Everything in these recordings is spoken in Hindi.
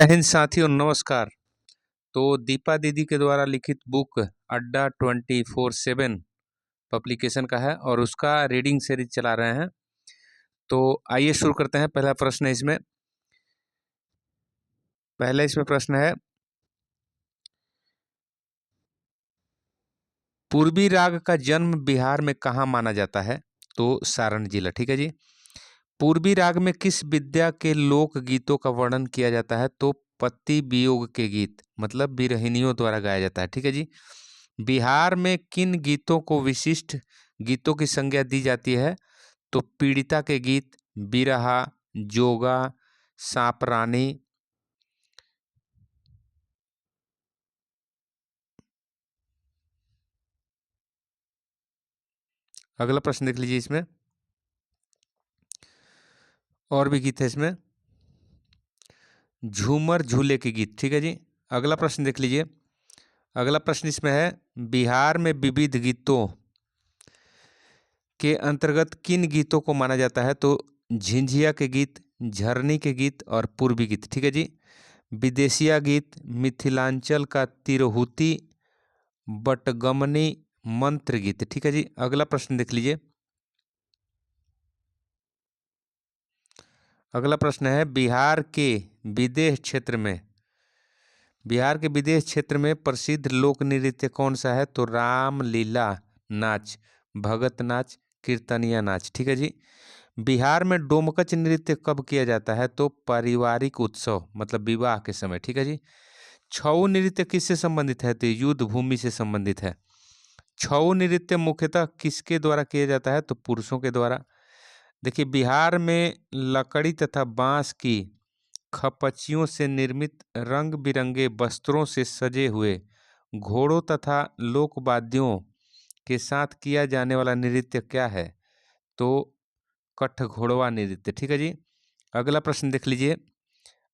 जय हिंद साथियों, नमस्कार। तो दीपा दीदी के द्वारा लिखित बुक अड्डा 24/7 पब्लिकेशन का है और उसका रीडिंग सीरीज चला रहे हैं। तो आइए शुरू करते हैं। पहला प्रश्न है इसमें प्रश्न है, पूर्वी राग का जन्म बिहार में कहाँ माना जाता है? तो सारण जिला। ठीक है जी। पूर्वी राग में किस विद्या के लोक गीतों का वर्णन किया जाता है? तो पति वियोग के गीत, मतलब बिरहिनियों द्वारा गाया जाता है। ठीक है जी। बिहार में किन गीतों को विशिष्ट गीतों की संज्ञा दी जाती है? तो पीड़िता के गीत, बिरहा, जोगा, सांपरानी। अगला प्रश्न देख लीजिए। इसमें और भी गीत है इसमें, झूमर झूले के गीत। ठीक है जी। अगला प्रश्न देख लीजिए। अगला प्रश्न इसमें है, बिहार में विविध गीतों के अंतर्गत किन गीतों को माना जाता है? तो झिंझिया के गीत, झरनी के गीत और पूर्वी गीत। ठीक है जी। विदेशिया गीत, मिथिलांचल का तिरहुती, बटगमनी, मंत्र गीत। ठीक है जी। अगला प्रश्न देख लीजिए। अगला प्रश्न है, बिहार के विदेश क्षेत्र में प्रसिद्ध लोक नृत्य कौन सा है? तो रामलीला नाच, भगत नाच, कीर्तनिया नाच। ठीक है जी। बिहार में डोमकच नृत्य कब किया जाता है? तो पारिवारिक उत्सव, मतलब विवाह के समय। ठीक है जी। छऊ नृत्य किससे संबंधित है? तो युद्ध भूमि से संबंधित है। छऊ नृत्य मुख्यतः किसके द्वारा किया जाता है? तो पुरुषों के द्वारा। देखिए, बिहार में लकड़ी तथा बांस की खपचियों से निर्मित रंग बिरंगे वस्त्रों से सजे हुए घोड़ों तथा लोकवाद्यों के साथ किया जाने वाला नृत्य क्या है? तो कठघोड़वा नृत्य। ठीक है जी। अगला प्रश्न देख लीजिए।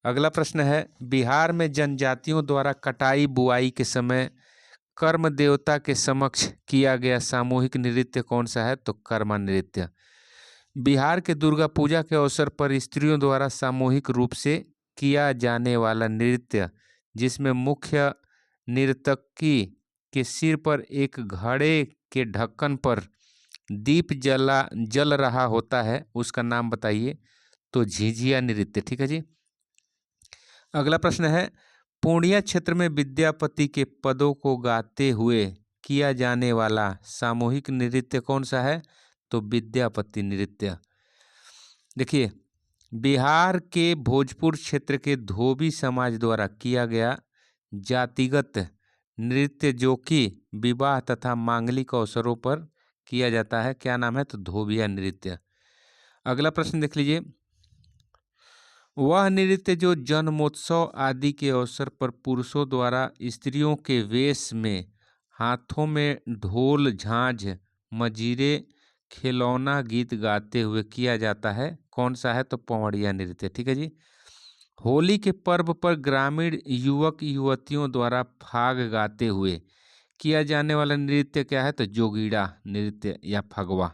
अगला प्रश्न है, बिहार में जनजातियों द्वारा कटाई बुआई के समय कर्म देवता के समक्ष किया गया सामूहिक नृत्य कौन सा है? तो कर्मा नृत्य। बिहार के दुर्गा पूजा के अवसर पर स्त्रियों द्वारा सामूहिक रूप से किया जाने वाला नृत्य, जिसमें मुख्य नर्तकी के सिर पर एक घड़े के ढक्कन पर दीप जल रहा होता है, उसका नाम बताइए। तो झिझिया नृत्य। ठीक है जी। अगला प्रश्न है, पूर्णिया क्षेत्र में विद्यापति के पदों को गाते हुए किया जाने वाला सामूहिक नृत्य कौन सा है? तो विद्यापति नृत्य। देखिए, बिहार के भोजपुर क्षेत्र के धोबी समाज द्वारा किया गया जातिगत नृत्य जो कि विवाह तथा मांगलिक अवसरों पर किया जाता है, क्या नाम है? तो धोबिया नृत्य। अगला प्रश्न देख लीजिए। वह नृत्य जो जन्मोत्सव आदि के अवसर पर पुरुषों द्वारा स्त्रियों के वेश में हाथों में ढोल, झांझ, मजीरे, खिलौना गीत गाते हुए किया जाता है, कौन सा है? तो पवड़िया नृत्य। ठीक है जी। होली के पर्व पर ग्रामीण युवक युवतियों द्वारा फाग गाते हुए किया जाने वाला नृत्य क्या है? तो जोगीड़ा नृत्य या फगवा।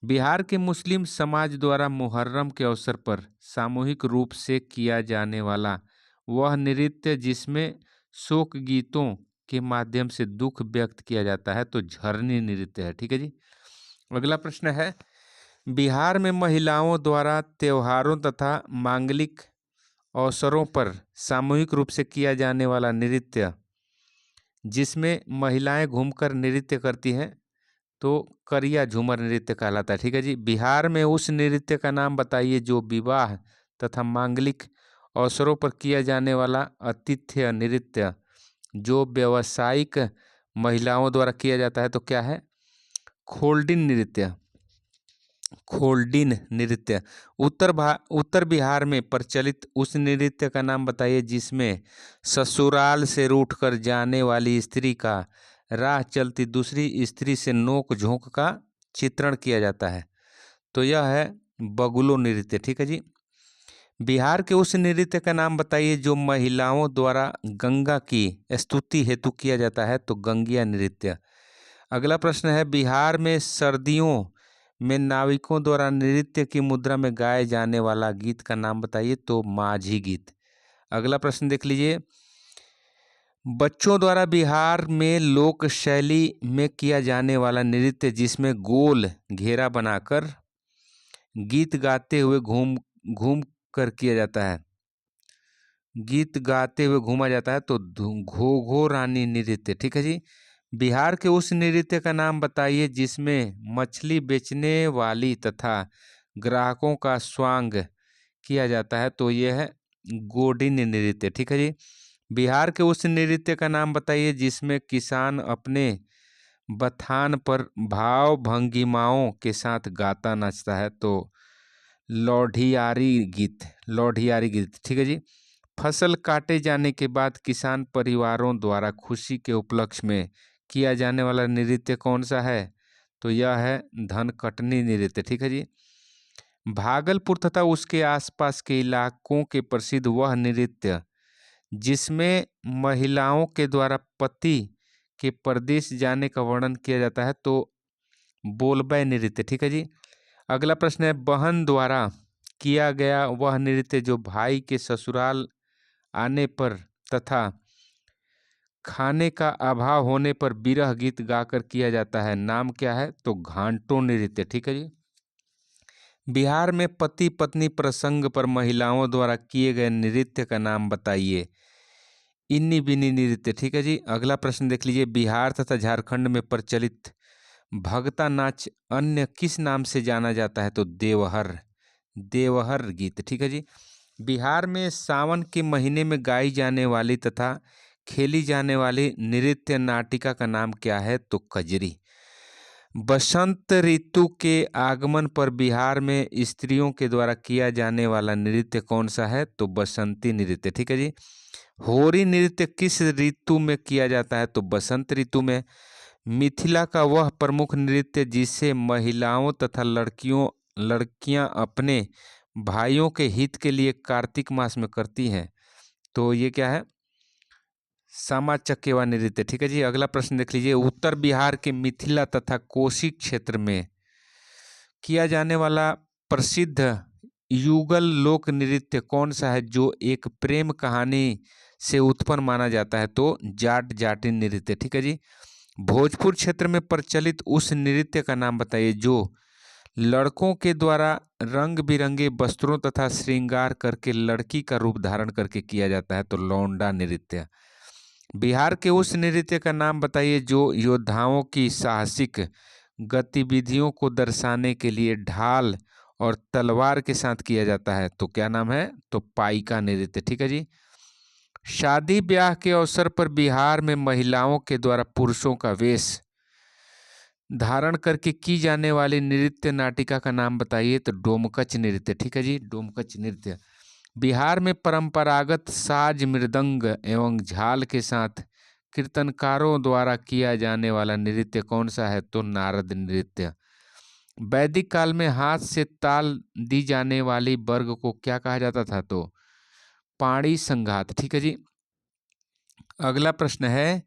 बिहार के मुस्लिम समाज द्वारा मुहर्रम के अवसर पर सामूहिक रूप से किया जाने वाला वह नृत्य जिसमें शोक गीतों के माध्यम से दुख व्यक्त किया जाता है, तो झरनी नृत्य है। ठीक है जी। अगला प्रश्न है, बिहार में महिलाओं द्वारा त्योहारों तथा मांगलिक अवसरों पर सामूहिक रूप से किया जाने वाला नृत्य जिसमें महिलाएं घूमकर नृत्य करती हैं, तो करिया झूमर नृत्य कहलाता है। ठीक है जी। बिहार में उस नृत्य का नाम बताइए जो विवाह तथा मांगलिक अवसरों पर किया जाने वाला आतिथ्य नृत्य जो व्यावसायिक महिलाओं द्वारा किया जाता है, तो क्या है? खोल्डिन नृत्य। खोल्डिन नृत्य। उत्तर बिहार में प्रचलित उस नृत्य का नाम बताइए जिसमें ससुराल से रूठकर जाने वाली स्त्री का राह चलती दूसरी स्त्री से नोक झोंक का चित्रण किया जाता है, तो यह है बगुलो नृत्य। ठीक है जी। बिहार के उस नृत्य का नाम बताइए जो महिलाओं द्वारा गंगा की स्तुति हेतु किया जाता है, तो गंगिया नृत्य। अगला प्रश्न है, बिहार में सर्दियों में नाविकों द्वारा नृत्य की मुद्रा में गाए जाने वाला गीत का नाम बताइए, तो माझी गीत। अगला प्रश्न देख लीजिए। बच्चों द्वारा बिहार में लोक शैली में किया जाने वाला नृत्य जिसमें गोल घेरा बनाकर गीत गाते हुए घूम घूम कर किया जाता है, गीत गाते हुए घूमा जाता है, तो घोघो रानी नृत्य। ठीक है जी। बिहार के उस नृत्य का नाम बताइए जिसमें मछली बेचने वाली तथा ग्राहकों का स्वांग किया जाता है, तो यह है गोडिन नृत्य। ठीक है जी। बिहार के उस नृत्य का नाम बताइए जिसमें किसान अपने बथान पर भाव भंगिमाओं के साथ गाता नाचता है, तो लौढ़ियारी गीत। ठीक है जी। फसल काटे जाने के बाद किसान परिवारों द्वारा खुशी के उपलक्ष्य में किया जाने वाला नृत्य कौन सा है, तो यह है धनकटनी नृत्य। ठीक है जी। भागलपुर तथा उसके आसपास के इलाकों के प्रसिद्ध वह नृत्य जिसमें महिलाओं के द्वारा पति के परदेश जाने का वर्णन किया जाता है, तो बोलबय नृत्य। ठीक है जी। अगला प्रश्न है, बहन द्वारा किया गया वह नृत्य जो भाई के ससुराल आने पर तथा खाने का अभाव होने पर विरह गीत गाकर किया जाता है, नाम क्या है, तो घांटो नृत्य। ठीक है जी। बिहार में पति पत्नी प्रसंग पर महिलाओं द्वारा किए गए नृत्य का नाम बताइए। इन्नी बिन्नी नृत्य। ठीक है जी। अगला प्रश्न देख लीजिए। बिहार तथा झारखंड में प्रचलित भगता नाच अन्य किस नाम से जाना जाता है, तो देवहर गीत। ठीक है जी। बिहार में सावन के महीने में गाई जाने वाली तथा खेली जाने वाली नृत्य नाटिका का नाम क्या है, तो कजरी। बसंत ऋतु के आगमन पर बिहार में स्त्रियों के द्वारा किया जाने वाला नृत्य कौन सा है, तो बसंती नृत्य। ठीक है जी। होरी नृत्य किस ऋतु में किया जाता है, तो बसंत ऋतु में। मिथिला का वह प्रमुख नृत्य जिसे महिलाओं तथा लड़कियां अपने भाइयों के हित के लिए कार्तिक मास में करती हैं, तो ये क्या है, सामा चकेवा नृत्य। ठीक है जी। अगला प्रश्न देख लीजिए। उत्तर बिहार के मिथिला तथा कोशी क्षेत्र में किया जाने वाला प्रसिद्ध युगल लोक नृत्य कौन सा है जो एक प्रेम कहानी से उत्पन्न माना जाता है, तो जाट जाटिन नृत्य। ठीक है जी। भोजपुर क्षेत्र में प्रचलित उस नृत्य का नाम बताइए जो लड़कों के द्वारा रंग बिरंगे वस्त्रों तथा श्रृंगार करके लड़की का रूप धारण करके किया जाता है, तो लौंडा नृत्य। बिहार के उस नृत्य का नाम बताइए जो योद्धाओं की साहसिक गतिविधियों को दर्शाने के लिए ढाल और तलवार के साथ किया जाता है, तो क्या नाम है, तो पाइका नृत्य। ठीक है जी। शादी ब्याह के अवसर पर बिहार में महिलाओं के द्वारा पुरुषों का वेश धारण करके की जाने वाली नृत्य नाटिका का नाम बताइए, तो डोमकच नृत्य। ठीक है जी। डोमकच नृत्य। बिहार में परंपरागत साज मृदंग एवं झाल के साथ कीर्तनकारों द्वारा किया जाने वाला नृत्य कौन सा है, तो नारद नृत्य। वैदिक काल में हाथ से ताल दी जाने वाली वर्ग को क्या कहा जाता था, तो पाणी संघात। ठीक है जी। अगला प्रश्न है,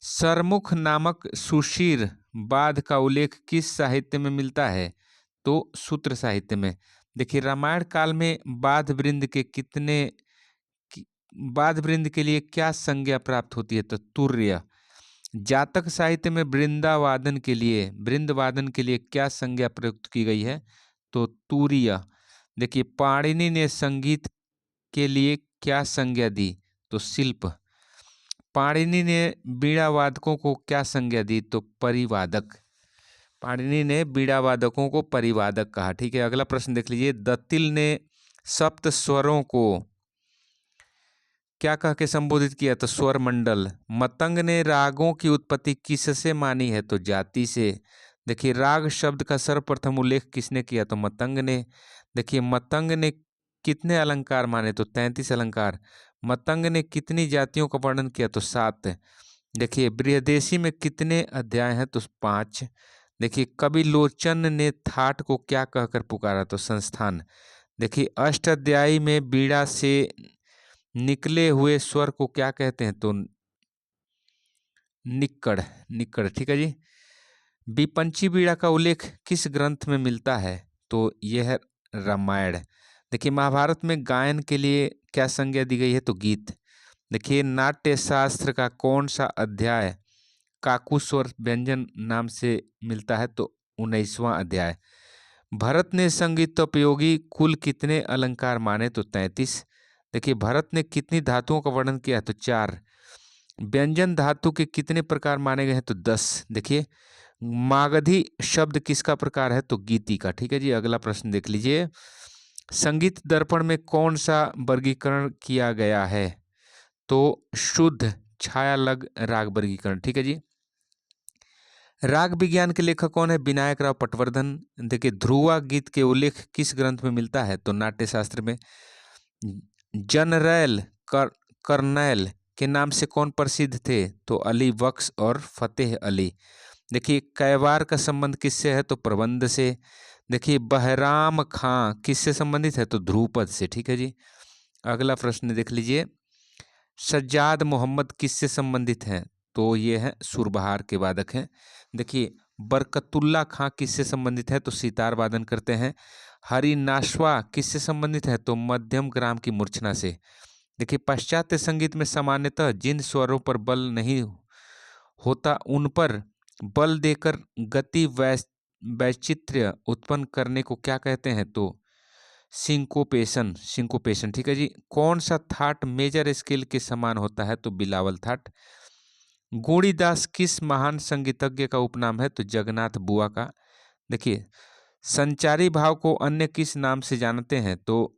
सरमुख नामक सुशीर बाध का उल्लेख किस साहित्य में मिलता है, तो सूत्र साहित्य में। देखिए, रामायण काल में बाध वृंद के लिए क्या संज्ञा प्राप्त होती है, तो तुर्य। जातक साहित्य में वृंदवादन के लिए क्या संज्ञा प्रयुक्त की गई है, तो तूर्य। देखिए, पाणिनि ने संगीत के लिए क्या संज्ञा दी, तो शिल्प। पाणिनि ने बीड़ा वादकों को क्या संज्ञा दी, तो परिवादक। पाणिनि ने बीड़ा वादकों को परिवादक कहा। ठीक है। अगला प्रश्न देख लीजिए। दत्तिल ने सप्त स्वरों को क्या कह के संबोधित किया, तो स्वर मंडल। मतंग ने रागों की उत्पत्ति किससे मानी है, तो जाति से। देखिए, राग शब्द का सर्वप्रथम उल्लेख किसने किया, तो मतंग ने। देखिए, मतंग ने कितने अलंकार माने, तो 33 अलंकार। मतंग ने कितनी जातियों का वर्णन किया, तो 7। देखिए, बृहदेशी में कितने अध्याय हैं, तो 5। देखिए, कवि लोचन ने थाट को क्या कहकर पुकारा, तो संस्थान। देखिए, अष्टाध्यायी में बीड़ा से निकले हुए स्वर को क्या कहते हैं, तो निक्कड़। ठीक है जी। विपंची बीड़ा का उल्लेख किस ग्रंथ में मिलता है, तो यह है रामायण। देखिए, महाभारत में गायन के लिए क्या संज्ञा दी गई है? तो गीत। देखिए, नाट्य शास्त्र का कौन सा अध्याय काकू स्वर व्यंजन नाम से मिलता है? तो 19वां अध्याय। भरत ने संगीतोपयोगी कुल कितने अलंकार माने? तो 33। देखिए, भरत ने कितनी धातुओं का वर्णन किया है? तो 4। व्यंजन धातु के कितने प्रकार माने गए हैं? तो 10। देखिए, मागधी शब्द किसका प्रकार है? तो गीति का। ठीक है जी। अगला प्रश्न देख लीजिए। संगीत दर्पण में कौन सा वर्गीकरण किया गया है? तो शुद्ध छायालग राग वर्गीकरण। ठीक है जी। राग विज्ञान के लेखक कौन है? विनायक राव पटवर्धन। देखिए, ध्रुवा गीत के उल्लेख किस ग्रंथ में मिलता है? तो नाट्य शास्त्र में। जनरल कर्नैल के नाम से कौन प्रसिद्ध थे? तो अली बख्श और फतेह अली। देखिए, कैवार का संबंध किससे है? तो प्रबंध से। देखिए, बहराम खां किससे संबंधित है? तो ध्रुपद से। ठीक है जी। अगला प्रश्न देख लीजिए। सज्जाद मोहम्मद किससे संबंधित हैं? तो ये है सुरबहार के वादक हैं। देखिए, बरकतुल्ला खां किससे संबंधित है? तो सितार वादन करते हैं। हरि नाशवा किससे संबंधित है? तो मध्यम ग्राम की मूर्छना से। देखिए, पाश्चात्य संगीत में सामान्यतः जिन स्वरों पर बल नहीं होता उन पर बल देकर गति वैचित्र्य उत्पन्न करने को क्या कहते हैं? तो सिंकोपेशन। सिंकोपेशन। ठीक है जी। कौन सा थाट मेजर स्केल के समान होता है? तो बिलावल थाट। गोड़ीदास किस महान संगीतज्ञ का उपनाम है? तो जगन्नाथ बुआ का। देखिए, संचारी भाव को अन्य किस नाम से जानते हैं? तो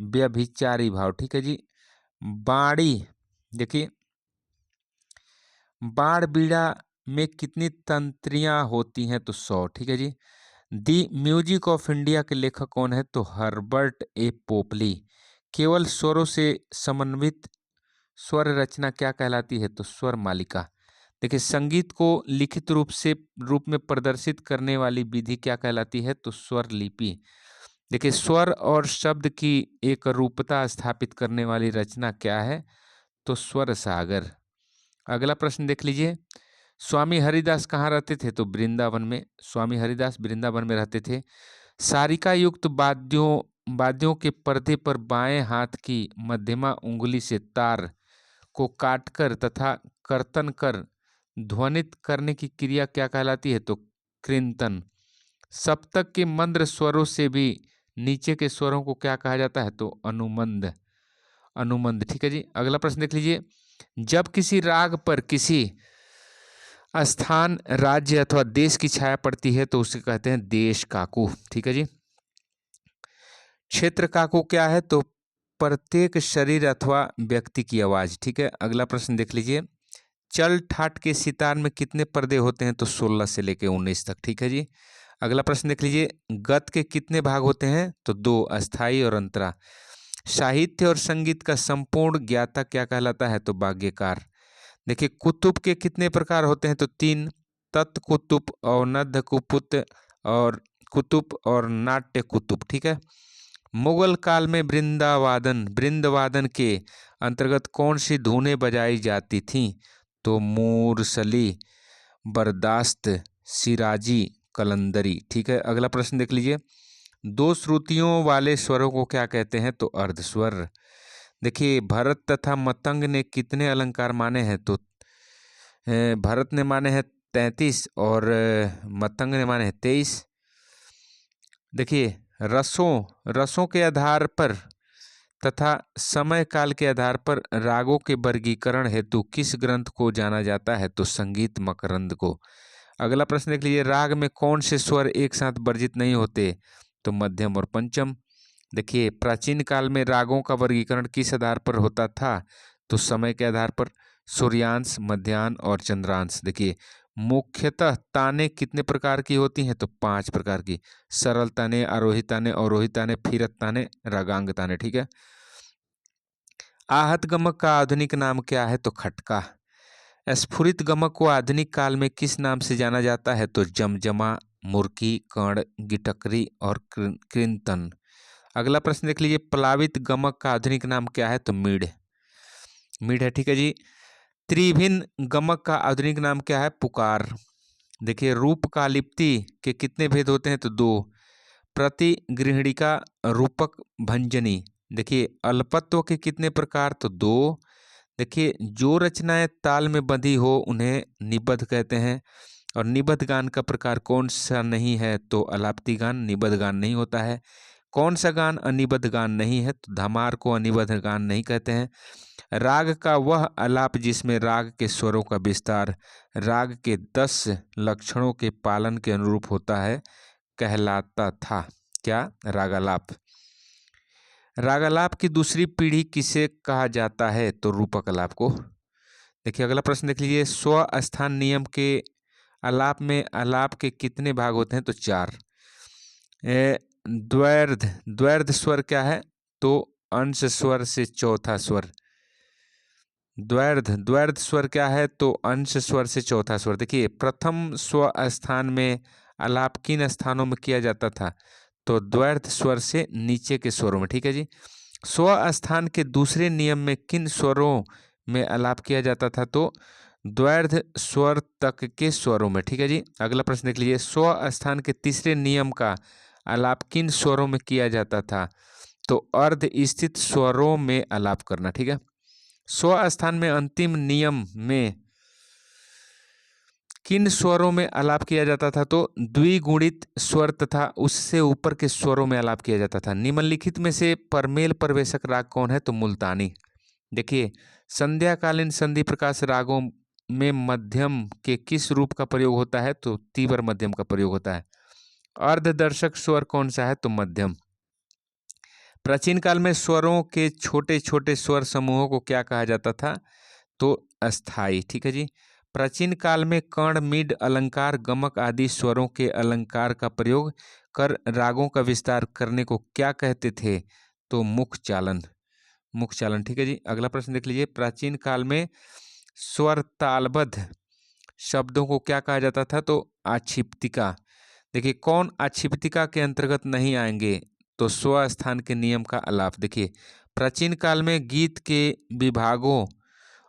व्यभिचारी भाव। ठीक है जी। बाड़ी। देखिए, बाण बीड़ा में कितनी तंत्रियां होती हैं? तो 100। ठीक है जी। दी म्यूजिक ऑफ इंडिया के लेखक कौन है? तो हर्बर्ट ए पोपली। केवल स्वरों से समन्वित स्वर रचना क्या कहलाती है? तो स्वर मालिका। देखिए, संगीत को लिखित रूप में प्रदर्शित करने वाली विधि क्या कहलाती है? तो स्वर लिपि। देखिए, स्वर और शब्द की एक रूपता स्थापित करने वाली रचना क्या है? तो स्वर सागर। अगला प्रश्न देख लीजिए। स्वामी हरिदास कहाँ रहते थे? तो वृंदावन में। स्वामी हरिदास वृंदावन में रहते थे। सारिका युक्त वाद्यों के पर्दे पर बाएं हाथ की मध्यमा उंगली से तार को काटकर तथा कर्तन कर ध्वनित करने की क्रिया क्या कहलाती है? तो कृंतन। सप्तक के मंद्र स्वरों से भी नीचे के स्वरों को क्या कहा जाता है? तो अनुमंद। अनुमंद। ठीक है जी। अगला प्रश्न देख लीजिए। जब किसी राग पर किसी स्थान, राज्य अथवा देश की छाया पड़ती है तो उसे कहते हैं देश काकू। ठीक है जी। क्षेत्र काकू क्या है? तो प्रत्येक शरीर अथवा व्यक्ति की आवाज। ठीक है। अगला प्रश्न देख लीजिए। चल ठाट के सितार में कितने पर्दे होते हैं? तो 16 से लेकर 19 तक। ठीक है जी। अगला प्रश्न देख लीजिए। गत के कितने भाग होते हैं? तो 2, अस्थाई और अंतरा। साहित्य और संगीत का संपूर्ण ज्ञाता क्या कहलाता है? तो वाग्यकार। देखिए, कुतुब के कितने प्रकार होते हैं? तो 3, तत् कुतुब, अवनद्ध कुपुत और कुतुब और नाट्य कुतुब। ठीक है। मुगल काल में वृंदवादन के अंतर्गत कौन सी धुनें बजाई जाती थीं? तो मूरसली, बर्दाश्त, सिराजी, कलंदरी। ठीक है। अगला प्रश्न देख लीजिए। 2 श्रुतियों वाले स्वरों को क्या कहते हैं? तो अर्धस्वर। देखिए, भरत तथा मतंग ने कितने अलंकार माने हैं? तो भरत ने माने हैं 33 और मतंग ने माने हैं 23। देखिए, रसों के आधार पर तथा समय काल के आधार पर रागों के वर्गीकरण हेतु किस ग्रंथ को जाना जाता है? तो संगीत मकरंद को। अगला प्रश्न देख लीजिए। राग में कौन से स्वर एक साथ वर्जित नहीं होते? तो मध्यम और पंचम। देखिए, प्राचीन काल में रागों का वर्गीकरण किस आधार पर होता था? तो समय के आधार पर। सूर्यांश, मध्याह्न और चंद्रांश। देखिए, मुख्यतः ताने कितने प्रकार की होती हैं? तो 5 प्रकार की। सरल ताने, आरोही ताने, अवरोही ताने, फिरत ताने, रागांग ताने। ठीक है। आहत गमक का आधुनिक नाम क्या है? तो खटका। स्फुरित गमक को आधुनिक काल में किस नाम से जाना जाता है? तो जमजमा, मुर्की, कर्ण, गिटकरी और कृंतन। अगला प्रश्न देख लीजिए। प्लावित गमक का आधुनिक नाम क्या है? तो मीढ़। मीढ़ है। ठीक है जी। त्रिभिन्न गमक का आधुनिक नाम क्या है? पुकार। देखिए, रूप का लिप्ति के कितने भेद होते हैं? तो 2, प्रतिगृहणिका, रूपक, भंजनी। देखिए अल्पत्व के कितने प्रकार, तो 2। देखिए जो रचनाएं ताल में बंधी हो उन्हें निबद्ध कहते हैं। और निबद्ध गान का प्रकार कौन सा नहीं है, तो अलाप्ति गान निबद्ध गान नहीं होता है। कौन सा गान अनिबद्ध गान नहीं है, तो धमार को अनिबद्ध गान नहीं कहते हैं। राग का वह आलाप जिसमें राग के स्वरों का विस्तार राग के 10 लक्षणों के पालन के अनुरूप होता है कहलाता था क्या, रागालाप। रागालाप की दूसरी पीढ़ी किसे कहा जाता है, तो रूपक आलाप को। देखिए अगला प्रश्न देख लीजिए, स्व स्थान नियम के आलाप में आलाप के कितने भाग होते हैं, तो 4। द्वैर्ध, द्वैर्ध स्वर क्या है, तो अंश स्वर से चौथा स्वर। द्वैर्ध, द्वैर्ध स्वर क्या है, तो अंश स्वर से चौथा स्वर। देखिए प्रथम स्व स्थान में आलाप किन स्थानों में किया जाता था, तो द्वैर्ध स्वर से नीचे के स्वरों में। ठीक है जी। स्व स्थान के दूसरे नियम में किन स्वरों में आलाप किया जाता था, तो द्वैर्ध स्वर तक के स्वरों में। ठीक है जी। अगला प्रश्न देख लीजिए, स्व स्थान के तीसरे नियम का आलाप किन स्वरों में किया जाता था, तो अर्ध स्थित स्वरों में आलाप करना। ठीक है। स्व स्थान में अंतिम नियम में किन स्वरों में आलाप किया जाता था, तो द्विगुणित स्वर तथा उससे ऊपर के स्वरों में आलाप किया जाता था। निम्नलिखित में से परमेल परवेशक राग कौन है, तो मुल्तानी। देखिए संध्याकालीन संधि प्रकाश रागों में मध्यम के किस रूप का प्रयोग होता है, तो तीव्र मध्यम का प्रयोग होता है। अर्धदर्शक स्वर कौन सा है, तो मध्यम। प्राचीन काल में स्वरों के छोटे छोटे स्वर समूहों को क्या कहा जाता था, तो अस्थाई। ठीक है जी। प्राचीन काल में कर्ण, मीड, अलंकार, गमक आदि स्वरों के अलंकार का प्रयोग कर रागों का विस्तार करने को क्या कहते थे, तो मुख चालन, मुख चालन। ठीक है जी। अगला प्रश्न देख लीजिए, प्राचीन काल में स्वर तालबद्ध शब्दों को क्या कहा जाता था, तो आक्षिप्तिका। देखिए कौन आक्षिप्तिका के अंतर्गत नहीं आएंगे, तो स्व स्थान के नियम का आलाप। देखिए प्राचीन काल में गीत के विभागों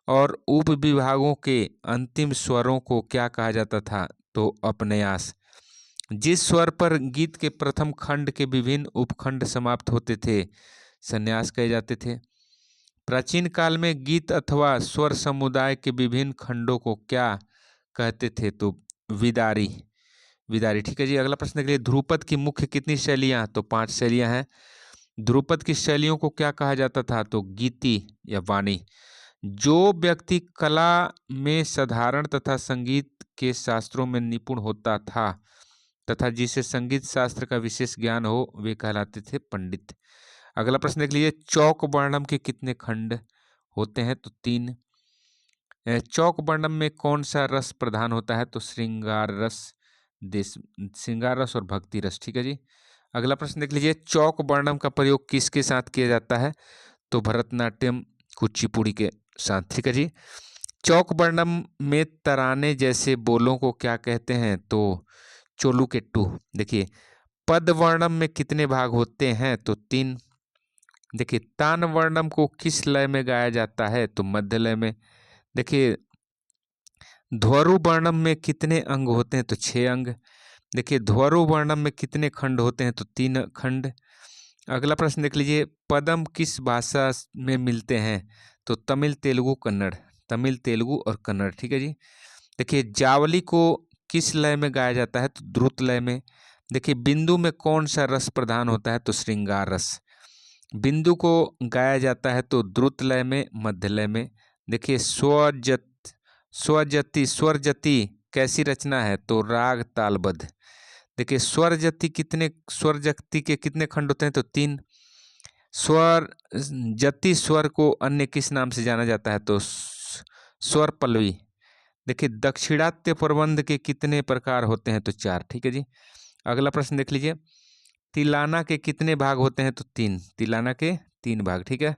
और उप विभागों के अंतिम स्वरों को क्या कहा जाता था, तो अपन्यास। जिस स्वर पर गीत के प्रथम खंड के विभिन्न उपखंड समाप्त होते थे संन्यास कहे जाते थे। प्राचीन काल में गीत अथवा स्वर समुदाय के विभिन्न खंडों को क्या कहते थे, तो विदारी, विदारी। ठीक है जी। अगला प्रश्न के लिए, ध्रुपद की मुख्य कितनी शैलियां, तो 5 शैलियां हैं। ध्रुपद की शैलियों को क्या कहा जाता था, तो गीति या वाणी। जो व्यक्ति कला में साधारण तथा संगीत के शास्त्रों में निपुण होता था तथा जिसे संगीत शास्त्र का विशेष ज्ञान हो वे कहलाते थे पंडित। अगला प्रश्न देख लीजिए, चौक वर्णम के कितने खंड होते हैं, तो 3। चौक वर्णम में कौन सा रस प्रधान होता है, तो श्रृंगार रस, देश श्रृंगार रस और भक्ति रस। ठीक है जी। अगला प्रश्न देख लीजिए, चौक वर्णम का प्रयोग किसके साथ किया जाता है, तो भरतनाट्यम, कुचिपुड़ी के साथ। ठीक है जी। चौक वर्णम में तराने जैसे बोलों को क्या कहते हैं, तो चोलुकेट्टू। देखिए पद वर्णम में कितने भाग होते हैं, तो 3। देखिए तान वर्णम को किस लय में गाया जाता है, तो मध्य लय में। देखिए ध्वरु वर्णम में कितने अंग होते हैं, तो 6 अंग। देखिए ध्वरु वर्णम में कितने खंड होते हैं, तो 3 खंड। अगला प्रश्न देख लीजिए, पदम किस भाषा में मिलते हैं, तो तमिल, तेलुगु, कन्नड़, तमिल, तेलुगु और कन्नड़। ठीक है जी। देखिए जावली को किस लय में गाया जाता है, तो द्रुत लय में। देखिए बिंदु में कौन सा रस प्रधान होता है, तो श्रृंगार रस। बिंदु को गाया जाता है तो द्रुत लय में, मध्य लय में। देखिए स्वरजति, स्वरजति कैसी रचना है, तो राग तालबद्ध। देखिए स्वरजति के कितने खंड होते हैं, तो 3। स्वर जति स्वर को अन्य किस नाम से जाना जाता है, तो स्वर पल्लवी। देखिए दक्षिणात्य प्रबंध के कितने प्रकार होते हैं, तो 4। ठीक है जी। अगला प्रश्न देख लीजिए, तिलाना के कितने भाग होते हैं, तो 3। तिलाना के 3 भाग। ठीक है।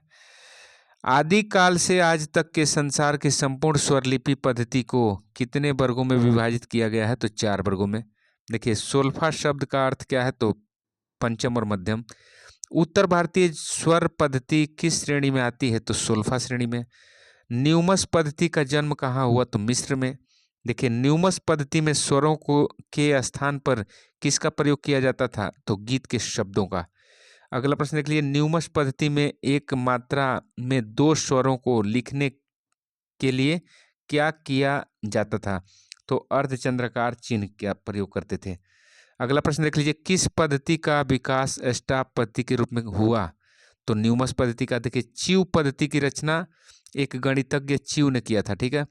आदिकाल से आज तक के संसार के संपूर्ण स्वरलिपि पद्धति को कितने वर्गों में विभाजित किया गया है, तो 4 वर्गों में। देखिए सोल्फा शब्द का अर्थ क्या है, तो पंचम और मध्यम। उत्तर भारतीय स्वर पद्धति किस श्रेणी में आती है, तो सोल्फा श्रेणी में। न्यूमस पद्धति का जन्म कहाँ हुआ, तो मिस्र में। देखिए न्यूमस पद्धति में स्वरों को के स्थान पर किसका प्रयोग किया जाता था, तो गीत के शब्दों का। अगला प्रश्न देख लीजिए, न्यूमस पद्धति में एक मात्रा में दो स्वरों को लिखने के लिए क्या किया जाता था? तो अर्धचंद्राकार चिन्ह का प्रयोग करते थे। अगला प्रश्न देख लीजिए, किस पद्धति का विकास स्टाप पद्धति के रूप में हुआ? तो न्यूमस पद्धति का। देखिए, च्यू पद्धति की रचना एक गणितज्ञ च्यू ने किया था। ठीक है।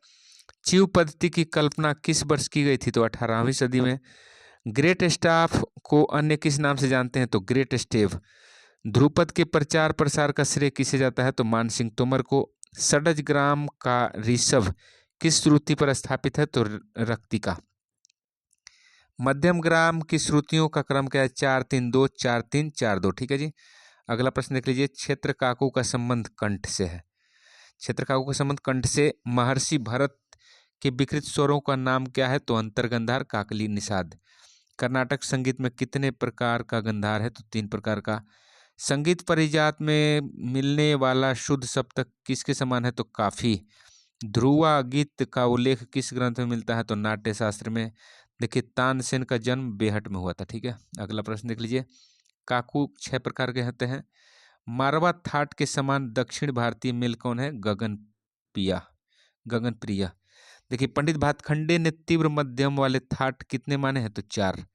च्यू पद्धति की कल्पना किस वर्ष की गई थी? तो 18वीं सदी में। ग्रेट स्टाफ को अन्य किस नाम से जानते हैं? तो ग्रेट स्टेव। ध्रुपद के प्रचार प्रसार का श्रेय किसे जाता है? तो मान सिंह तोमर को। षडज ग्राम का ऋषभ किस श्रुति पर स्थापित है? तो रक्तिका। मध्यम ग्राम की श्रुतियों का क्रम क्या है? 4-3-2, 4-3, 4-2। ठीक है जी। अगला प्रश्न देख लीजिए, क्षेत्र काकू का संबंध कंठ से है। क्षेत्र काकू का संबंध कंठ से। महर्षि भरत के विकृत स्वरों का नाम क्या है? तो अंतर्गंधार, काकली, निषाद। कर्नाटक संगीत में कितने प्रकार का गंधार है? तो 3 प्रकार का। संगीत परिजात में मिलने वाला शुद्ध सप्तक किसके समान है? तो काफी। ध्रुवा गीत का उल्लेख किस ग्रंथ में मिलता है? तो नाट्य शास्त्र में। देखिए, तानसेन का जन्म बेहट में हुआ था। ठीक है। अगला प्रश्न देख लीजिए, काकू 6 प्रकार के होते हैं। मारवा थाट के समान दक्षिण भारतीय मेल कौन है? गगन प्रिया। देखिए, पंडित भातखंडे ने तीव्र मध्यम वाले थाट कितने माने हैं? तो 4।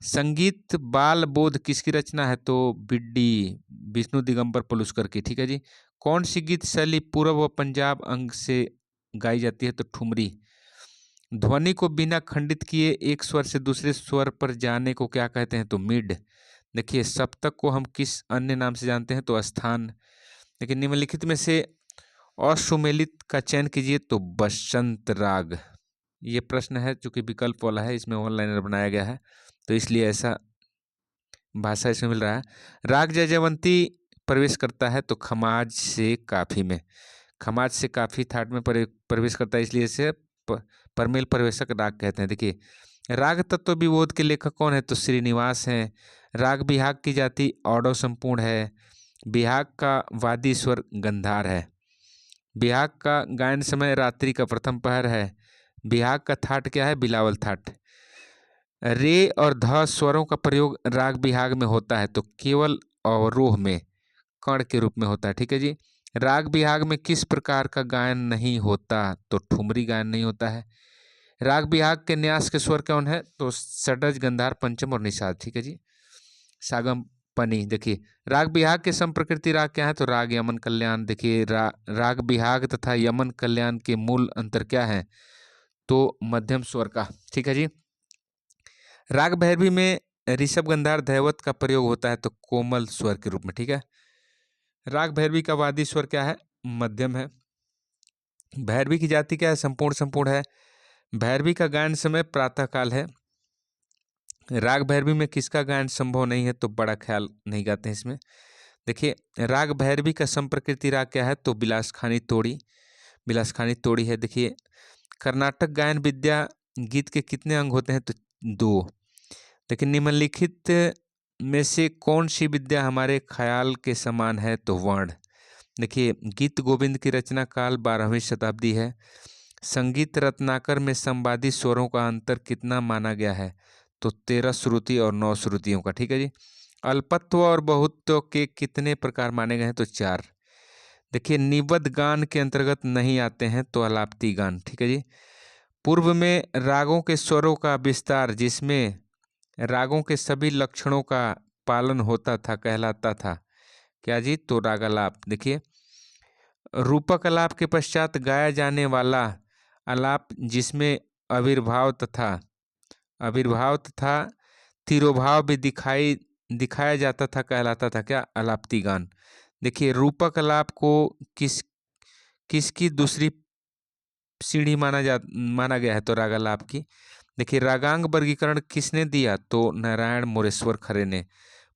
संगीत बाल बोध किसकी रचना है? तो बिड्डी, विष्णु दिगंबर पलुस्कर की। ठीक है जी। कौन सी गीत शैली पूर्व व पंजाब अंग से गाई जाती है? तो ठुमरी। ध्वनि को बिना खंडित किए एक स्वर से दूसरे स्वर पर जाने को क्या कहते हैं? तो मिड। देखिए, सप्तक को हम किस अन्य नाम से जानते हैं? तो स्थान। लेकिन निम्नलिखित में से असुमेलित का चयन कीजिए। तो बसंत राग। ये प्रश्न है चूंकि विकल्प वाला है, इसमें ऑनलाइनर बनाया गया है तो इसलिए ऐसा भाषा इसमें मिल रहा है। राग जयजयवंती प्रवेश करता है तो खमाज से काफी में। खमाज से काफी थाट में प्रवेश करता है, इसलिए इसे परमेल प्रवेशक राग कहते हैं। देखिए, राग तत्व विबोध के लेखक कौन है? तो श्रीनिवास हैं। राग बिहाग की जाति औडव संपूर्ण है। बिहाग का वादी स्वर गंधार है। बिहाग का गायन समय रात्रि का प्रथम पहर है। बिहाग का थाट क्या है? बिलावल थाट। रे और ध स्वरों का प्रयोग राग बिहाग में होता है तो केवल अवरोह में कर्ण के रूप में होता है। ठीक है जी। राग बिहाग में किस प्रकार का गायन नहीं होता? तो ठुमरी गायन नहीं होता है। राग बिहाग के न्यास के स्वर कौन है? तो षडज, गंधार, पंचम और निषाद। ठीक है जी। सागम पनी। देखिए, राग बिहाग के संप्रकृति राग क्या है? तो राग यमन कल्याण। देखिए, राग बिहाग तथा यमन कल्याण के मूल अंतर क्या है? तो मध्यम स्वर का। ठीक है जी। राग भैरवी में ऋषभ, गंधार, धैवत का प्रयोग होता है तो कोमल स्वर के रूप में। ठीक है। राग भैरवी का वादी स्वर क्या है? मध्यम है। भैरवी की जाति क्या है? संपूर्ण संपूर्ण है। भैरवी का गायन समय प्रातः काल है। राग भैरवी में किसका गायन संभव नहीं है? तो बड़ा ख्याल नहीं गाते हैं इसमें। देखिए, राग भैरवी का संप्रकृति राग क्या है? तो बिलासखानी तोड़ी। बिलासखानी तोड़ी है। देखिए, कर्नाटक गायन विद्या गीत के कितने अंग होते हैं? तो 2। लेकिन निम्नलिखित में से कौन सी विद्या हमारे ख्याल के समान है? तो वर्ण। देखिए, गीत गोविंद की रचना काल 12वीं शताब्दी है। संगीत रत्नाकर में संवादी स्वरों का अंतर कितना माना गया है? तो 13 श्रुति और 9 श्रुतियों का। ठीक है जी। अल्पत्व और बहुत्व के कितने प्रकार माने गए हैं? तो 4। देखिए, निबद्ध गान के अंतर्गत नहीं आते हैं तो अलाप्ती गान। ठीक है जी। पूर्व में रागों के स्वरों का विस्तार जिसमें रागों के सभी लक्षणों का पालन होता था कहलाता था क्या जी? तो रागालाप। देखिए, रूपक आलाप के पश्चात गाया जाने वाला आलाप जिसमें आविर्भाव तथा तिरोभाव भी दिखाया जाता था कहलाता था क्या? आलाप्ती गान। देखिए, रूपक आलाप को किसकी दूसरी सीढ़ी माना गया है? तो रागालाप की। देखिए, रागांग वर्गीकरण किसने दिया? तो नारायण मोरेश्वर खरे ने।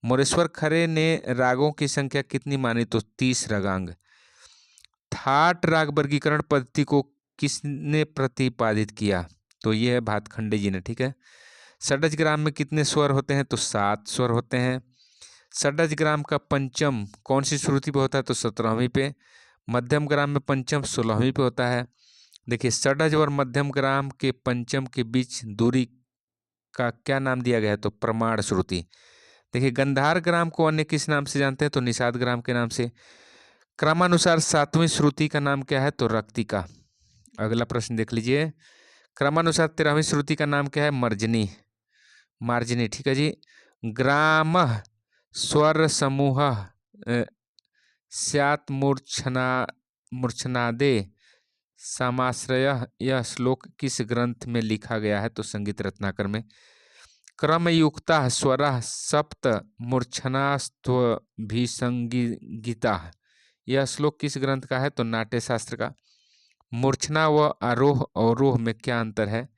मोरेश्वर खरे ने रागों की संख्या कितनी मानी? तो 30 रागांग। थाट राग वर्गीकरण पद्धति को किसने प्रतिपादित किया? तो यह है भातखंडे जी ने। ठीक है। षडज ग्राम में कितने स्वर होते हैं? तो 7 स्वर होते हैं। षडज ग्राम का पंचम कौन सी श्रुति पे होता है? तो 17वीं पे। मध्यम ग्राम में पंचम 16वीं पे होता है। देखिए, षडज और मध्यम ग्राम के पंचम के बीच दूरी का क्या नाम दिया गया है? तो प्रमाण श्रुति। देखिए गंधार ग्राम को अन्य किस नाम से जानते हैं? तो निषाद ग्राम के नाम से। क्रमानुसार सातवीं श्रुति का नाम क्या है? तो रक्तिका। अगला प्रश्न देख लीजिए। क्रमानुसार 13वीं श्रुति का नाम क्या है? मर्जनी, मार्जनी। ठीक है जी। ग्राम स्वर समूह स्यात् मूर्छनादे समाश्रय, यह श्लोक किस ग्रंथ में लिखा गया है? तो संगीत रत्नाकर में। क्रमयुक्ता स्वरा सप्त मूर्छनास्त्वभिसंगीता, यह श्लोक किस ग्रंथ का है? तो नाट्य शास्त्र का। मूर्छना व आरोह अवरोह में क्या अंतर है?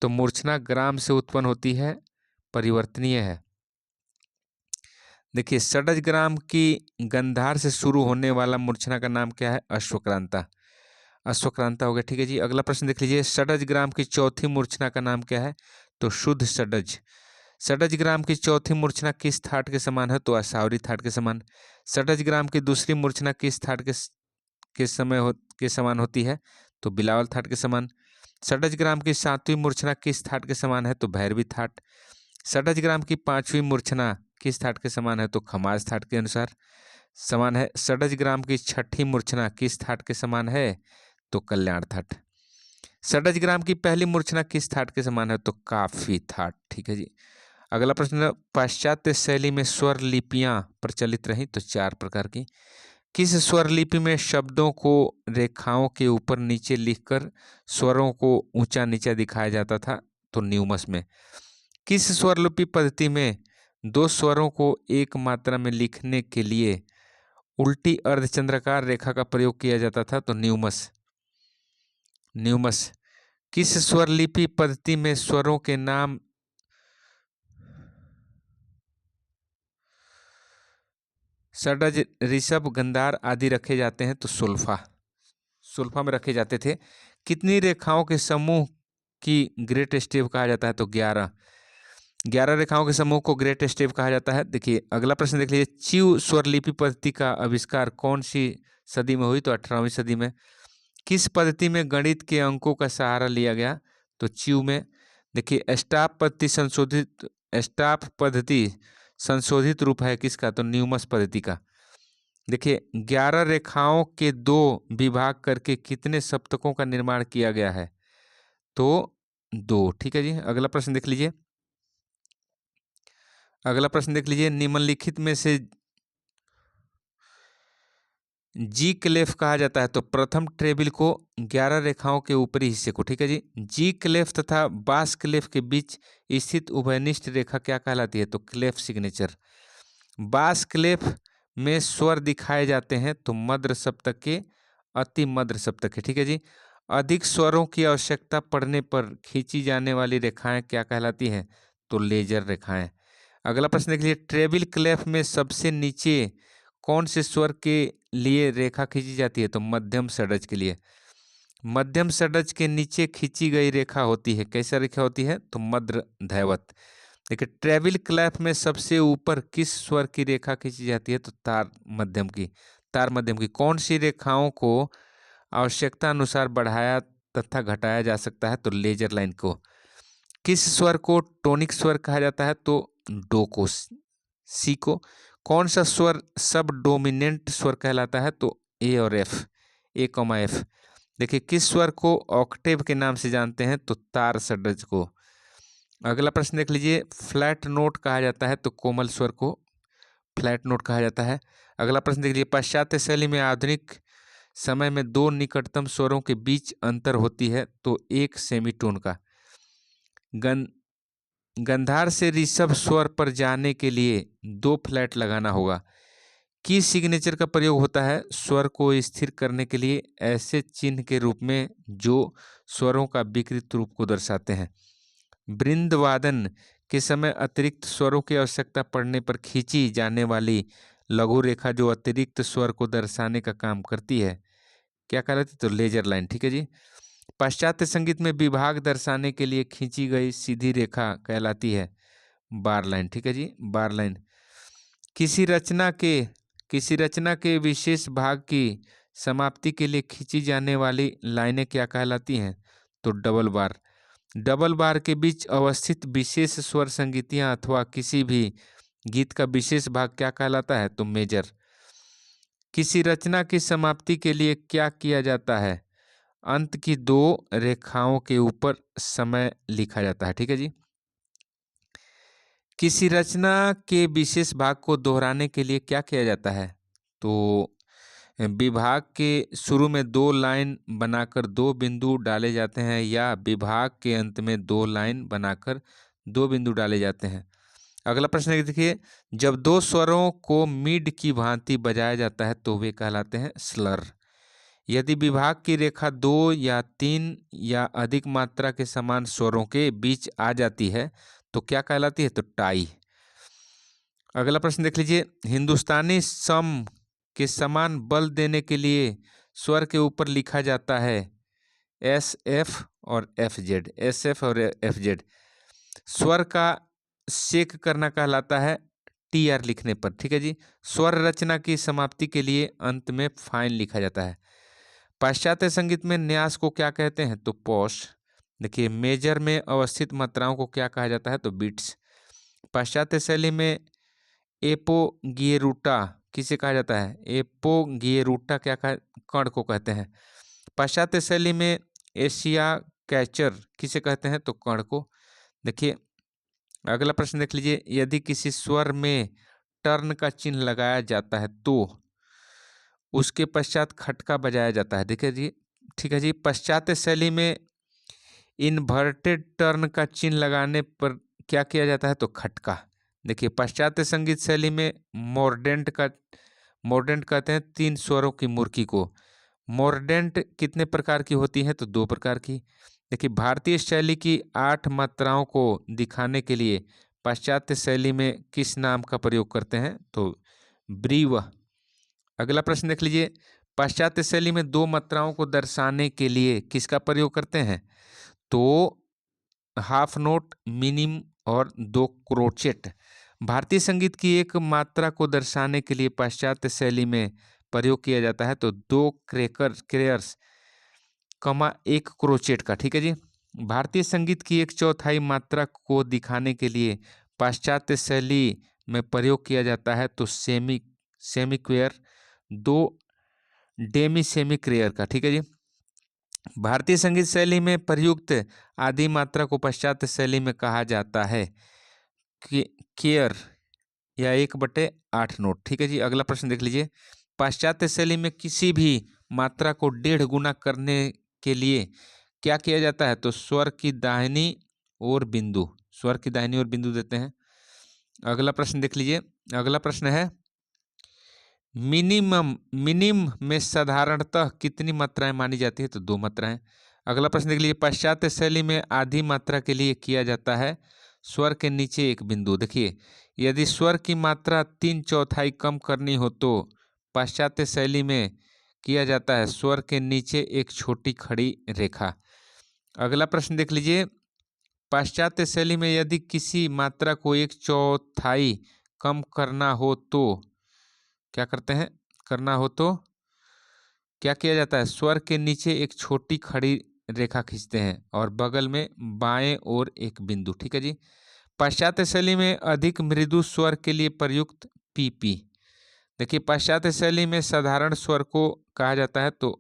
तो मूर्छना ग्राम से उत्पन्न होती है, परिवर्तनीय है। देखिए षडज ग्राम की गंधार से शुरू होने वाला मूर्छना का नाम क्या है? अश्वक्रांता, अश्वक्रांता हो गया। ठीक है जी। अगला प्रश्न देख लीजिए। षडज ग्राम की चौथी मूर्छना का नाम क्या है? तो शुद्ध षडज। षडज ग्राम की चौथी मूर्छना किस थाट के समान है? तो असावरी थाट के समान। षडज ग्राम की दूसरी मूर्छना किस थाट के समान होती है? तो बिलावल थाट के समान। षडज ग्राम की सातवीं मूर्छना किस थाट के समान है? तो भैरवी थाट। षडज ग्राम की पांचवी मूर्छना किस थाट के समान है? तो खमाज थाट के अनुसार समान है। षडज ग्राम की छठी मूर्छना किस थाट के समान है? तो कल्याण थाट। षडज ग्राम की पहली मूर्छना किस थाट के समान है? तो काफी थाट। ठीक है जी। अगला प्रश्न, पाश्चात्य शैली में स्वर लिपियां प्रचलित रही? तो 4 प्रकार की। किस स्वर लिपि में शब्दों को रेखाओं के ऊपर नीचे लिखकर स्वरों को ऊंचा नीचा दिखाया जाता था? तो न्यूमस में। किस स्वरलिपि पद्धति में 2 स्वरों को एक मात्रा में लिखने के लिए उल्टी अर्धचंद्राकार रेखा का प्रयोग किया जाता था? तो न्यूमस, न्यूमस। किस स्वरलिपि पद्धति में स्वरों के नाम षडज, ऋषभ, गंधार आदि रखे जाते हैं? तो सुल्फा, सुल्फा में रखे जाते थे। कितनी रेखाओं के समूह की ग्रेट स्टेप कहा जाता है? तो 11, 11 रेखाओं के समूह को ग्रेट स्टेप कहा जाता है। देखिए अगला प्रश्न देख लीजिए। च्यू स्वरलिपि पद्धति का आविष्कार कौन सी सदी में हुई? तो 18वीं सदी में। किस पद्धति में गणित के अंकों का सहारा लिया गया? तो च्यू में। देखिए स्टाफ पद्धति संशोधित रूप है किसका? तो न्यूमस पद्धति का। देखिए 11 रेखाओं के 2 विभाग करके कितने सप्तकों का निर्माण किया गया है? तो 2। ठीक है जी। अगला प्रश्न देख लीजिए। अगला प्रश्न देख लीजिए। निम्नलिखित में से जी क्लेफ कहा जाता है? तो प्रथम ट्रेबिल को 11 रेखाओं के ऊपरी हिस्से को। ठीक है जी। जी क्लेफ तथा बास क्लेफ के बीच स्थित उभयनिष्ठ रेखा क्या कहलाती है? तो क्लेफ सिग्नेचर। बास क्लेफ में स्वर दिखाए जाते हैं तो मद्र सप्तक के, अति मद्र सप्तक के। ठीक है जी। अधिक स्वरों की आवश्यकता पड़ने पर खींची जाने वाली रेखाएं क्या कहलाती हैं? तो लेजर रेखाएं। अगला प्रश्न देख लीजिए। ट्रेबिल क्लेफ में सबसे नीचे कौन से स्वर के लिए रेखा खींची जाती है? तो मध्यम षडज के लिए। मध्यम षडज के नीचे खींची गई रेखा होती है, कैसा रेखा होती है? तो मद्र धैवत। देखिए ट्रेबिल क्लेफ में सबसे ऊपर किस स्वर की रेखा खींची जाती है? तो तार मध्यम की, तार मध्यम की। कौन सी रेखाओं को आवश्यकता अनुसार बढ़ाया तथा घटाया जा सकता है? तो लेजर लाइन को। किस स्वर को टोनिक स्वर कहा जाता है? तो डो को, सी को। कौन सा स्वर सब डोमिनेंट स्वर कहलाता है? तो ए और एफ, ए कॉमा एफ। देखिए किस स्वर को ऑक्टेव के नाम से जानते हैं? तो तार षडज को। अगला प्रश्न देख लीजिए। फ्लैट नोट कहा जाता है तो कोमल स्वर को फ्लैट नोट कहा जाता है। अगला प्रश्न देख लीजिए। पाश्चात्य शैली में आधुनिक समय में 2 निकटतम स्वरों के बीच अंतर होती है तो एक सेमीटोन का। गंधार से ऋषभ स्वर पर जाने के लिए 2 फ्लैट लगाना होगा। की सिग्नेचर का प्रयोग होता है स्वर को स्थिर करने के लिए ऐसे चिन्ह के रूप में जो स्वरों का विकृत रूप को दर्शाते हैं। वृंदवादन के समय अतिरिक्त स्वरों की आवश्यकता पड़ने पर खींची जाने वाली लघु रेखा जो अतिरिक्त स्वर को दर्शाने का काम करती है क्या कहलाती है? तो लेजर लाइन। ठीक है जी। पाश्चात्य संगीत में विभाग दर्शाने के लिए खींची गई सीधी रेखा कहलाती है बार लाइन। ठीक है जी, बार लाइन। किसी रचना के विशेष भाग की समाप्ति के लिए खींची जाने वाली लाइनें क्या कहलाती हैं? तो डबल बार। डबल बार के बीच अवस्थित विशेष स्वर संगीतियां अथवा किसी भी गीत का विशेष भाग क्या कहलाता है? तो मेजर। किसी रचना की समाप्ति के लिए क्या किया जाता है? अंत की दो रेखाओं के ऊपर समय लिखा जाता है। ठीक है जी। किसी रचना के विशेष भाग को दोहराने के लिए क्या किया जाता है? तो विभाग के शुरू में दो लाइन बनाकर दो बिंदु डाले जाते हैं, या विभाग के अंत में दो लाइन बनाकर दो बिंदु डाले जाते हैं। अगला प्रश्न है, देखिए, जब दो स्वरों को मिड की भांति बजाया जाता है तो वे कहलाते हैं स्लर। यदि विभाग की रेखा दो या तीन या अधिक मात्रा के समान स्वरों के बीच आ जाती है तो क्या कहलाती है? तो टाई। अगला प्रश्न देख लीजिए, हिंदुस्तानी सम के समान बल देने के लिए स्वर के ऊपर लिखा जाता है एस एफ और एफ जेड। एस एफ और एफ जेड स्वर का शेक करना कहलाता है टी आर लिखने पर। ठीक है जी। स्वर रचना की समाप्ति के लिए अंत में फाइन लिखा जाता है। पाश्चात्य संगीत में न्यास को क्या कहते हैं? तो पॉश। देखिए, मेजर में अवस्थित मात्राओं को क्या कहा जाता है? तो बीट्स। पाश्चात्य शैली में एपोगिएरुटा किसे कहा जाता है? एपोगिएरुटा क्या कण को कहते हैं। पाश्चात्य शैली में एशिया कैचर किसे कहते हैं? तो कण को। देखिए, अगला प्रश्न देख लीजिए, यदि किसी स्वर में टर्न का चिन्ह लगाया जाता है तो उसके पश्चात खटका बजाया जाता है। देखिए जी, ठीक है जी। पाश्चात्य शैली में इन्वर्टेड टर्न का चिन्ह लगाने पर क्या किया जाता है? तो खटका। देखिए, पाश्चात्य संगीत शैली में मोर्डेंट कहते हैं तीन स्वरों की मुर्की को। मोर्डेंट कितने प्रकार की होती है? तो दो प्रकार की। देखिए, भारतीय शैली की 8 मात्राओं को दिखाने के लिए पाश्चात्य शैली में किस नाम का प्रयोग करते हैं? तो ब्रीव। अगला प्रश्न देख लीजिए, पाश्चात्य शैली में 2 मात्राओं को दर्शाने के लिए किसका प्रयोग करते हैं? तो हाफ नोट, मिनिम और 2 क्रोचेट। भारतीय संगीत की एक मात्रा को दर्शाने के लिए पाश्चात्य शैली में प्रयोग किया जाता है तो 2 क्रेयर्स, 1 क्रोचेट का। ठीक है जी। भारतीय संगीत की 1/4 मात्रा को दिखाने के लिए पाश्चात्य शैली में प्रयोग किया जाता है तो सेमी क्वेयर, 2 डेमी सेमी क्रेयर का। ठीक है जी। भारतीय संगीत शैली में प्रयुक्त आदि मात्रा को पाश्चात्य शैली में कहा जाता है केयर, या 1/8 नोट। ठीक है जी। अगला प्रश्न देख लीजिए, पाश्चात्य शैली में किसी भी मात्रा को 1.5 गुना करने के लिए क्या किया जाता है? तो स्वर की दाहिनी ओर बिंदु देते हैं। अगला प्रश्न देख लीजिए। अगला प्रश्न है, मिनिम में साधारणतः कितनी मात्राएं मानी जाती है? तो 2 मात्राएं। अगला प्रश्न देख लीजिए, पाश्चात्य शैली में आधी मात्रा के लिए किया जाता है स्वर के नीचे एक बिंदु। देखिए, यदि स्वर की मात्रा 3/4 कम करनी हो तो पाश्चात्य शैली में किया जाता है स्वर के नीचे एक छोटी खड़ी रेखा। अगला प्रश्न देख लीजिए, पाश्चात्य शैली में यदि किसी मात्रा को 1/4 कम करना हो तो क्या करते हैं? करना हो तो क्या किया जाता है? स्वर के नीचे एक छोटी खड़ी रेखा खींचते हैं और बगल में बाएं ओर एक बिंदु। ठीक है जी। पाश्चात्य शैली में अधिक मृदु स्वर के लिए प्रयुक्त पीपी। देखिए, पाश्चात्य शैली में साधारण स्वर को कहा जाता है तो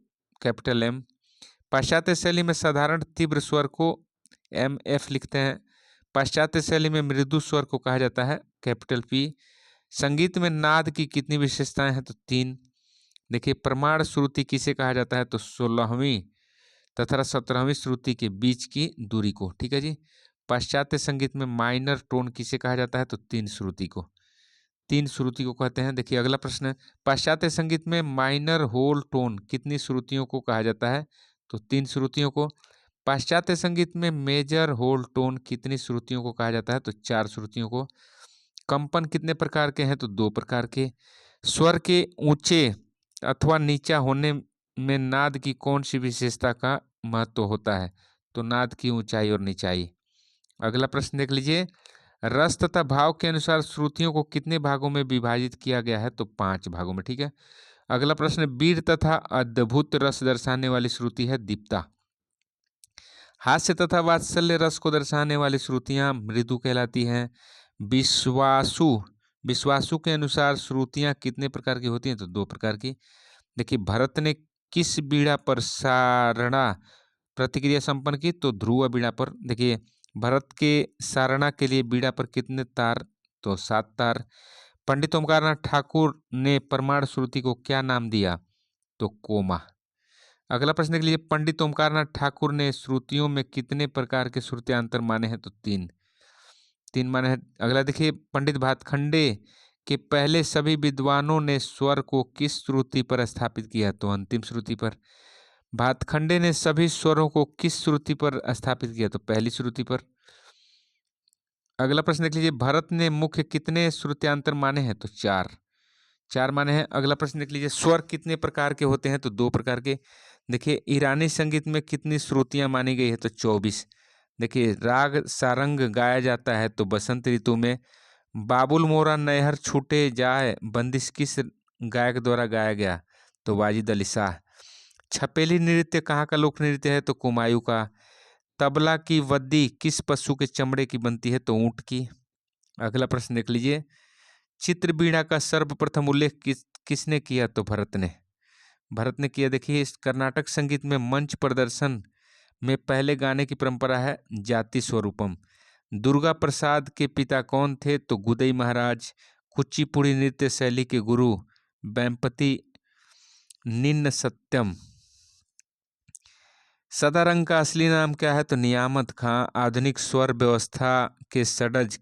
कैपिटल एम। पाश्चात्य शैली में साधारण तीव्र स्वर को एम एफ लिखते हैं। पाश्चात्य शैली में मृदु स्वर को कहा जाता है कैपिटल पी। संगीत में नाद की कितनी विशेषताएं हैं? तो 3। देखिए, प्रमाण श्रुति किसे कहा जाता है? तो 16वीं तथा 17वीं श्रुति के बीच की दूरी को। ठीक है जी। पाश्चात्य संगीत में माइनर टोन किसे कहा जाता है? तो 3 श्रुति को कहते हैं। देखिए, अगला प्रश्न है, पाश्चात्य संगीत में माइनर होल टोन कितनी श्रुतियों को कहा जाता है? तो 3 श्रुतियों को। पाश्चात्य संगीत में मेजर होल टोन कितनी श्रुतियों को कहा जाता है? तो 4 श्रुतियों को। कंपन कितने प्रकार के हैं? तो 2 प्रकार के। स्वर के ऊंचे अथवा नीचा होने में नाद की कौन सी विशेषता का महत्व होता है? तो नाद की ऊंचाई और निचाई। अगला प्रश्न देख लीजिए, रस तथा भाव के अनुसार श्रुतियों को कितने भागों में विभाजित किया गया है? तो 5 भागों में। ठीक है। अगला प्रश्न, वीर तथा अद्भुत रस दर्शाने वाली श्रुति है दीप्ता। हास्य तथा वात्सल्य रस को दर्शाने वाली श्रुतियां मृदु कहलाती हैं। विश्वासु विश्वासु के अनुसार श्रुतियाँ कितने प्रकार की होती हैं? तो 2 प्रकार की। देखिए, भरत ने किस बीड़ा पर सारणा प्रतिक्रिया संपन्न की? तो ध्रुव बीड़ा पर। देखिए, भरत के सारणा के लिए बीड़ा पर कितने तार? तो 7 तार। पंडित ओमकारनाथ ठाकुर ने प्रमाण श्रुति को क्या नाम दिया? तो कोमा। अगला प्रश्न देख लीजिए, पंडित ओमकारनाथ ठाकुर ने श्रुतियों में कितने प्रकार के श्रुत्यांतर माने हैं? तो 3 माने हैं। अगला देखिए, पंडित भातखंडे के पहले सभी विद्वानों ने स्वर को किस श्रुति पर स्थापित किया? तो अंतिम श्रुति पर। भातखंडे ने सभी स्वरों को किस श्रुति पर स्थापित किया? तो पहली श्रुति पर। अगला प्रश्न देख लीजिए, भरत ने मुख्य कितने श्रुत्यांतर माने हैं? तो 4 माने हैं। अगला प्रश्न देख लीजिए, स्वर कितने प्रकार के होते हैं? तो 2 प्रकार के। देखिए, ईरानी संगीत में कितनी श्रुतियां मानी गई है? तो 24। देखिए, राग सारंग गाया जाता है तो बसंत ऋतु में। बाबुल मोरा नैहर छूटे जाए बंदिश किस गायक द्वारा गाया गया? तो वाजिद अली शाह। छपेली नृत्य कहाँ का लोक नृत्य है? तो कुमायूं का। तबला की वद्दी किस पशु के चमड़े की बनती है? तो ऊंट की। अगला प्रश्न देख लीजिए, चित्रबीड़ा का सर्वप्रथम उल्लेख किसने किया? तो भरत ने किया। देखिए, इस कर्नाटक संगीत में मंच प्रदर्शन में पहले गाने की परंपरा है जाति स्वरूपम। दुर्गा प्रसाद के पिता कौन थे? तो गुदई महाराज। कुचिपुड़ी नृत्य शैली के गुरु वेम्पति निन्न सत्यम। सदारंग का असली नाम क्या है? तो नियामत खां। आधुनिक स्वर व्यवस्था के षड्ज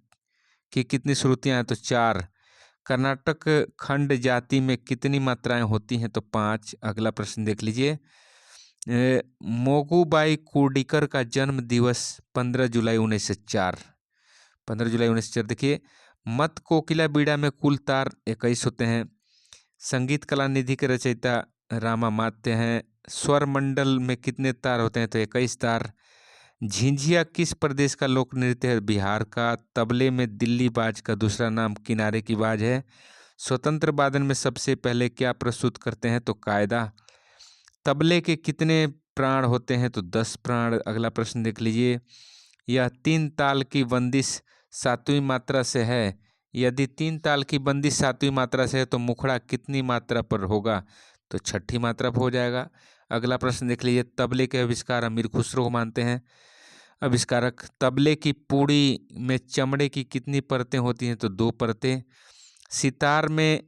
की कितनी श्रुतियां हैं? तो 4। कर्नाटक खंड जाति में कितनी मात्राएं होती हैं? तो 5। अगला प्रश्न देख लीजिए, मोगूबाई कुर्डिकर का जन्म दिवस 15 जुलाई 1904। 15 जुलाई 1904। देखिए, मत कोकिला बीड़ा में कुल तार 21 होते हैं। संगीत कला निधि के रचयिता रामा मात्य हैं। स्वर मंडल में कितने तार होते हैं? तो 21 तार। झिंझिया किस प्रदेश का लोक नृत्य है? बिहार का। तबले में दिल्ली बाज का दूसरा नाम किनारे की बाज है। स्वतंत्र वादन में सबसे पहले क्या प्रस्तुत करते हैं? तो कायदा। तबले के कितने प्राण होते हैं? तो 10 प्राण। अगला प्रश्न देख लीजिए, यह 3 ताल की बंदिश 7वीं मात्रा से है। यदि 3 ताल की बंदिश 7वीं मात्रा से है तो मुखड़ा कितनी मात्रा पर होगा? तो 6ठी मात्रा पर हो जाएगा। अगला प्रश्न देख लीजिए, तबले के आविष्कार अमीर खुसरो को मानते हैं आविष्कारक। तबले की पूड़ी में चमड़े की कितनी परतें होती हैं? तो 2 परतें। सितार में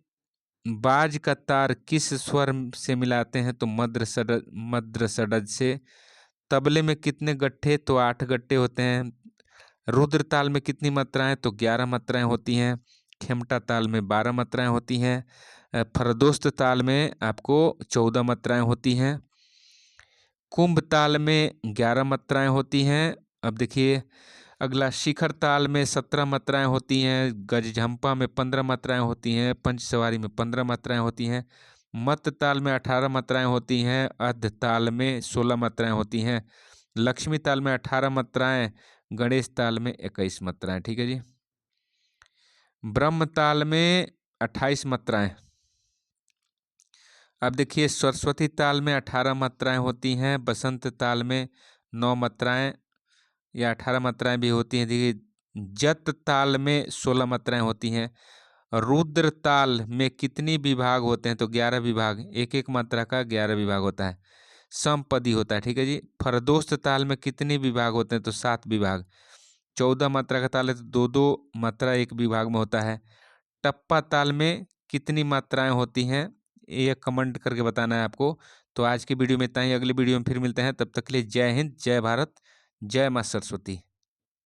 बाज का तार किस स्वर से मिलाते हैं? तो मद्र षड्ज से। तबले में कितने गट्ठे? तो 8 गट्ठे होते हैं। रुद्र ताल में कितनी मात्राएं? तो 11 मात्राएं होती हैं। खेमटा ताल में 12 मात्राएं होती हैं। फरदोस्त ताल में आपको 14 मात्राएं होती हैं। कुंभ ताल में 11 मात्राएं होती हैं। अब देखिए, अगला शिखर ताल में 17 मात्राएं होती हैं। गजझंपा में 15 मात्राएं होती हैं। पंचसवारी में 15 मात्राएं होती हैं। मत ताल में 18 मात्राएं होती हैं। अर्ध ताल में 16 मात्राएं होती हैं। लक्ष्मी ताल में 18 मात्राएं। गणेश ताल में 21 मात्राएं। ठीक है जी। ब्रह्म ताल में 28 मात्राएं। अब देखिए, सरस्वती ताल में 18 मात्राएं होती हैं। बसंत ताल में 9 मात्राएं या 18 मात्राएं भी होती हैं। देखिए, जत ताल में 16 मात्राएं होती हैं। रुद्र ताल में कितनी विभाग होते हैं? तो 11 विभाग। एक एक मात्रा का 11 विभाग होता है। समपदी होता है। ठीक है जी। फरदोस्त ताल में कितने विभाग होते हैं? तो 7 विभाग। 14 मात्रा का ताल है तो 2-2 मात्रा एक विभाग में होता है। टप्पा ताल में कितनी मात्राएं होती हैं? ये कमेंट करके बताना है आपको। तो आज की वीडियो में इतना ही। अगली वीडियो में फिर मिलते हैं। तब तक के लिए जय हिंद, जय भारत, जय मां सरस्वती।